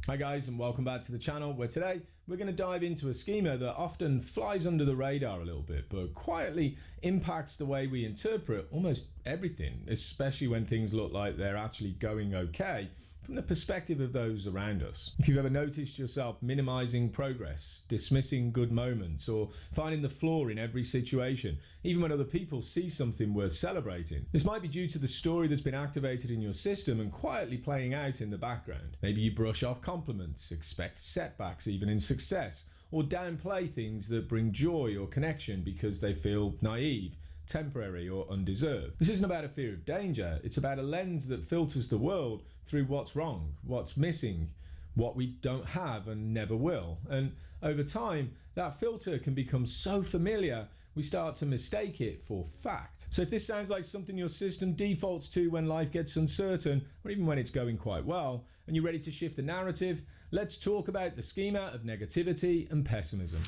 Hi guys, and welcome back to the channel, where today we're going to dive into a schema that often flies under the radar a little bit, but quietly impacts the way we interpret almost everything, especially when things look like they're actually going okay from the perspective of those around us. If you've ever noticed yourself minimizing progress, dismissing good moments, or finding the flaw in every situation, even when other people see something worth celebrating, this might be due to the story that's been activated in your system and quietly playing out in the background. Maybe you brush off compliments, expect setbacks even in success, or downplay things that bring joy or connection because they feel naive, temporary, or undeserved. This isn't about a fear of danger, it's about a lens that filters the world through what's wrong, what's missing, what we don't have and never will. And over time, that filter can become so familiar, we start to mistake it for fact. So if this sounds like something your system defaults to when life gets uncertain, or even when it's going quite well, and you're ready to shift the narrative, let's talk about the schema of negativity and pessimism.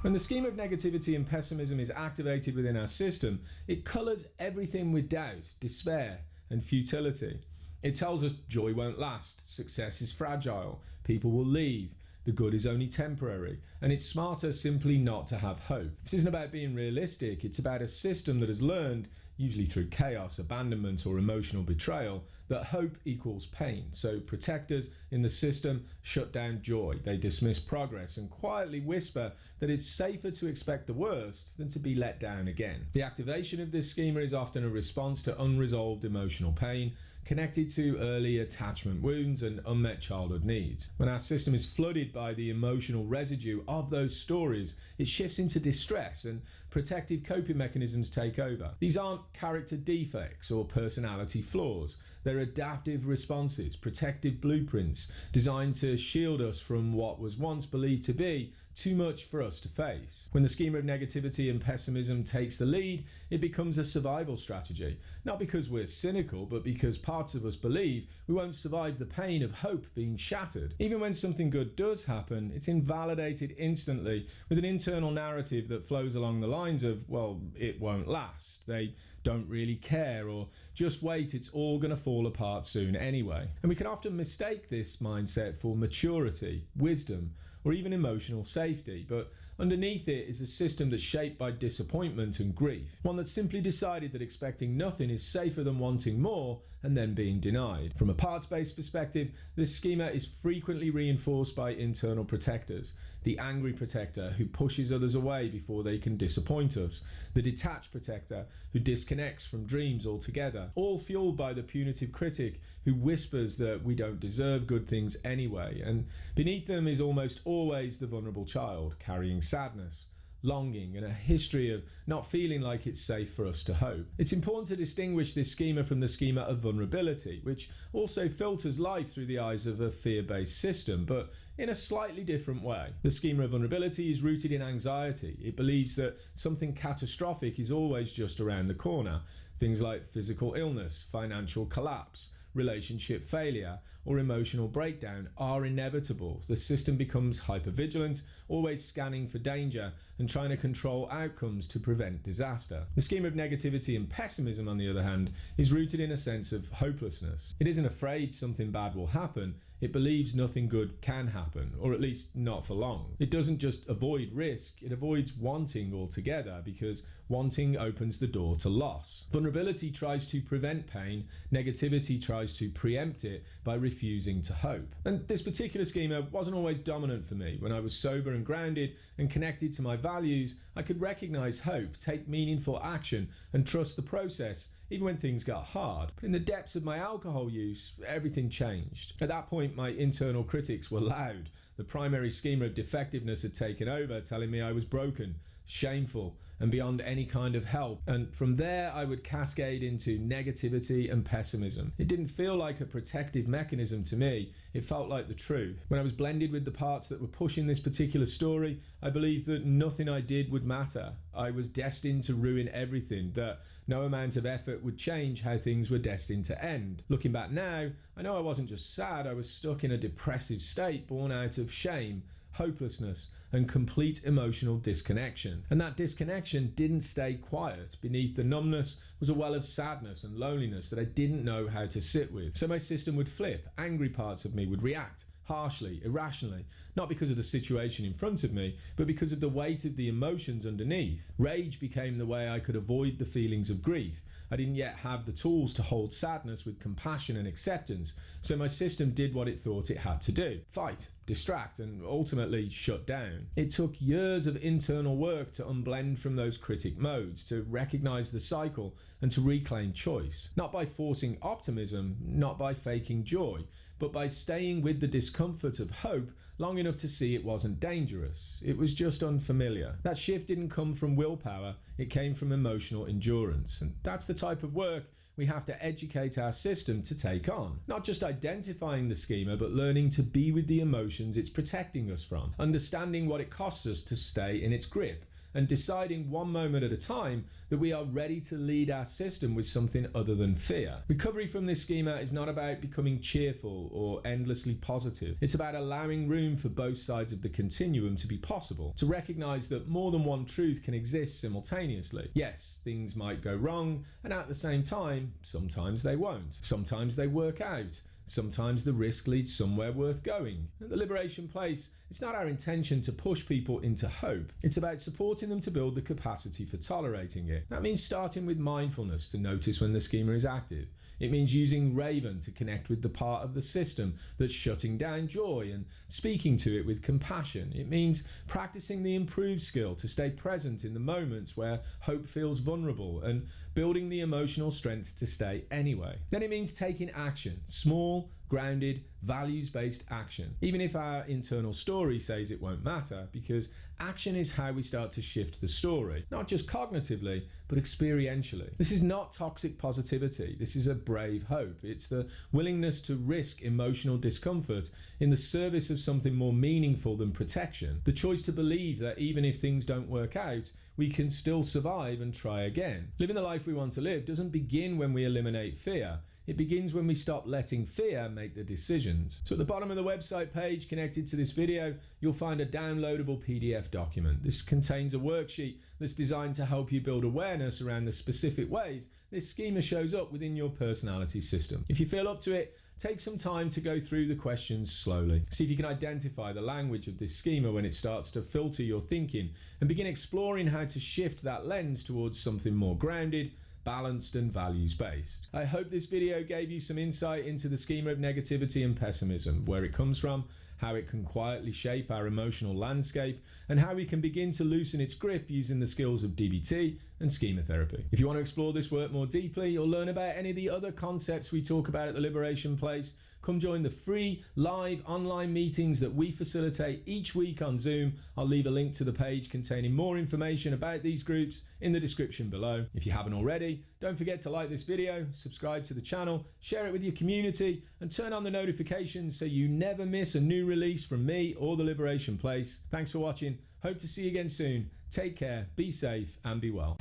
When the schema of negativity and pessimism is activated within our system, it colours everything with doubt, despair, and futility. It tells us joy won't last, success is fragile, people will leave, the good is only temporary, and it's smarter simply not to have hope. This isn't about being realistic, it's about a system that has learned, usually through chaos, abandonment, or emotional betrayal, that hope equals pain. So protectors in the system shut down joy, they dismiss progress, and quietly whisper that it's safer to expect the worst than to be let down again. The activation of this schema is often a response to unresolved emotional pain, connected to early attachment wounds and unmet childhood needs. When our system is flooded by the emotional residue of those stories, it shifts into distress and protective coping mechanisms take over. These aren't character defects or personality flaws. They're adaptive responses, protective blueprints designed to shield us from what was once believed to be too much for us to face. When the schema of negativity and pessimism takes the lead, it becomes a survival strategy. Not because we're cynical, but because parts of us believe we won't survive the pain of hope being shattered. Even when something good does happen, it's invalidated instantly with an internal narrative that flows along the lines of, well, it won't last, they don't really care, or just wait, it's all going to fall apart soon anyway. And we can often mistake this mindset for maturity, wisdom, or even emotional safety, but underneath it is a system that's shaped by disappointment and grief. One that's simply decided that expecting nothing is safer than wanting more and then being denied. From a parts-based perspective, this schema is frequently reinforced by internal protectors. The angry protector who pushes others away before they can disappoint us. The detached protector who disconnects from dreams altogether. All fueled by the punitive critic who whispers that we don't deserve good things anyway. And beneath them is almost always the vulnerable child, carrying sadness, longing, and a history of not feeling like it's safe for us to hope. It's important to distinguish this schema from the schema of vulnerability, which also filters life through the eyes of a fear-based system, but in a slightly different way. The schema of vulnerability is rooted in anxiety. It believes that something catastrophic is always just around the corner. Things like physical illness, financial collapse, relationship failure, or emotional breakdown are inevitable. The system becomes hypervigilant, always scanning for danger and trying to control outcomes to prevent disaster. The scheme of negativity and pessimism, on the other hand, is rooted in a sense of hopelessness. It isn't afraid something bad will happen, it believes nothing good can happen, or at least not for long. It doesn't just avoid risk, it avoids wanting altogether, because wanting opens the door to loss. Vulnerability tries to prevent pain, negativity tries to preempt it by refusing to hope. And this particular schema wasn't always dominant for me. When I was sober and grounded and connected to my values, I could recognize hope, take meaningful action, and trust the process, even when things got hard. But in the depths of my alcohol use, everything changed. At that point, my internal critics were loud. The primary schema of defectiveness had taken over, telling me I was broken, shameful, and beyond any kind of help. And from there, I would cascade into negativity and pessimism. It didn't feel like a protective mechanism to me. It felt like the truth. When I was blended with the parts that were pushing this particular story, I believed that nothing I did would matter. I was destined to ruin everything, that no amount of effort would change how things were destined to end. Looking back now, I know I wasn't just sad, I was stuck in a depressive state born out of shame, hopelessness, and complete emotional disconnection. And that disconnection didn't stay quiet. Beneath the numbness was a well of sadness and loneliness that I didn't know how to sit with. So my system would flip. Angry parts of me would react harshly, irrationally, not because of the situation in front of me, but because of the weight of the emotions underneath. Rage became the way I could avoid the feelings of grief. I didn't yet have the tools to hold sadness with compassion and acceptance, so my system did what it thought it had to do: fight, distract, and ultimately shut down. It took years of internal work to unblend from those critic modes, to recognize the cycle, and to reclaim choice. Not by forcing optimism, not by faking joy, but by staying with the discomfort of hope long enough to see it wasn't dangerous. It was just unfamiliar. That shift didn't come from willpower, it came from emotional endurance. And that's the type of work we have to educate our system to take on. Not just identifying the schema, but learning to be with the emotions it's protecting us from, understanding what it costs us to stay in its grip, and deciding one moment at a time that we are ready to lead our system with something other than fear. Recovery from this schema is not about becoming cheerful or endlessly positive. It's about allowing room for both sides of the continuum to be possible, to recognize that more than one truth can exist simultaneously. Yes, things might go wrong, and at the same time, sometimes they won't. Sometimes they work out. Sometimes the risk leads somewhere worth going. At the Liberation Place, it's not our intention to push people into hope. It's about supporting them to build the capacity for tolerating it. That means starting with mindfulness to notice when the schema is active. It means using Raven to connect with the part of the system that's shutting down joy and speaking to it with compassion. It means practicing the improved skill to stay present in the moments where hope feels vulnerable and building the emotional strength to stay anyway. Then it means taking action, small, grounded, values-based action, even if our internal story says it won't matter, because action is how we start to shift the story, not just cognitively, but experientially. This is not toxic positivity. This is a brave hope. It's the willingness to risk emotional discomfort in the service of something more meaningful than protection. The choice to believe that even if things don't work out, we can still survive and try again. Living the life we want to live doesn't begin when we eliminate fear. It begins when we stop letting fear make the decisions. So at the bottom of the website page connected to this video, you'll find a downloadable PDF document. This contains a worksheet that's designed to help you build awareness around the specific ways this schema shows up within your personality system. If you feel up to it, take some time to go through the questions slowly. See if you can identify the language of this schema when it starts to filter your thinking, and begin exploring how to shift that lens towards something more grounded, balanced and values-based. I hope this video gave you some insight into the schema of negativity and pessimism, where it comes from, how it can quietly shape our emotional landscape, and how we can begin to loosen its grip using the skills of DBT and schema therapy. If you want to explore this work more deeply or learn about any of the other concepts we talk about at the Liberation Place, come join the free live online meetings that we facilitate each week on Zoom. I'll leave a link to the page containing more information about these groups in the description below. If you haven't already, don't forget to like this video, subscribe to the channel, share it with your community, and turn on the notifications so you never miss a new release from me or the Liberation Place. Thanks for watching. Hope to see you again soon. Take care, be safe, and be well.